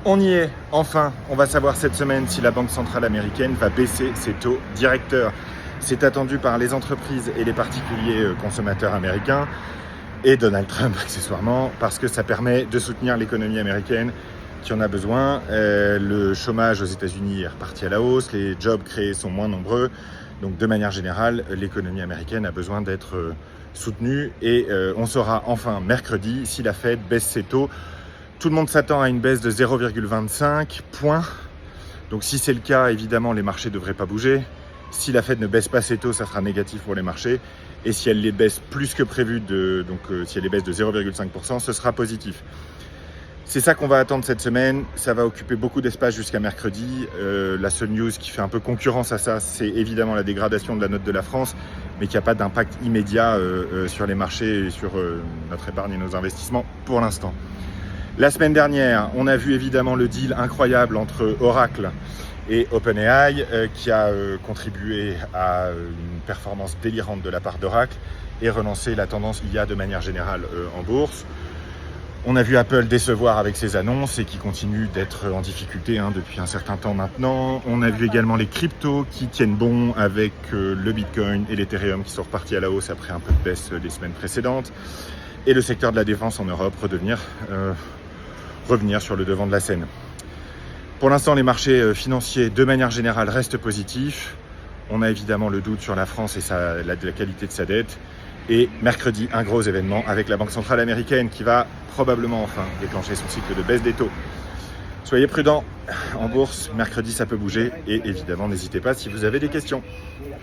On y est, enfin, on va savoir cette semaine si la Banque centrale américaine va baisser ses taux directeurs. C'est attendu par les entreprises et les particuliers consommateurs américains et Donald Trump accessoirement, parce que ça permet de soutenir l'économie américaine qui en a besoin. Le chômage aux États-Unis est reparti à la hausse, les jobs créés sont moins nombreux, donc de manière générale, l'économie américaine a besoin d'être soutenue et on saura enfin mercredi si la Fed baisse ses taux. Tout le monde s'attend à une baisse de 0,25 points. Donc si c'est le cas, évidemment, les marchés ne devraient pas bouger. Si la Fed ne baisse pas ses taux, ça sera négatif pour les marchés. Et si elle les baisse plus que prévu, si elle les baisse de 0,5%, ce sera positif. C'est ça qu'on va attendre cette semaine. Ça va occuper beaucoup d'espace jusqu'à mercredi. La seule news qui fait un peu concurrence à ça, c'est évidemment la dégradation de la note de la France, mais qui n'a pas d'impact immédiat sur les marchés et sur notre épargne et nos investissements pour l'instant. La semaine dernière, on a vu évidemment le deal incroyable entre Oracle et OpenAI qui a contribué à une performance délirante de la part d'Oracle et relancé la tendance IA de manière générale en bourse. On a vu Apple décevoir avec ses annonces et qui continue d'être en difficulté depuis un certain temps maintenant. On a vu également les cryptos qui tiennent bon avec le Bitcoin et l'Ethereum qui sont repartis à la hausse après un peu de baisse les semaines précédentes. Et le secteur de la défense en Europe revenir sur le devant de la scène. Pour l'instant, les marchés financiers, de manière générale, restent positifs. On a évidemment le doute sur la France et la qualité de sa dette. Et mercredi, un gros événement avec la Banque centrale américaine qui va probablement enfin déclencher son cycle de baisse des taux. Soyez prudents en bourse, mercredi ça peut bouger et évidemment n'hésitez pas si vous avez des questions.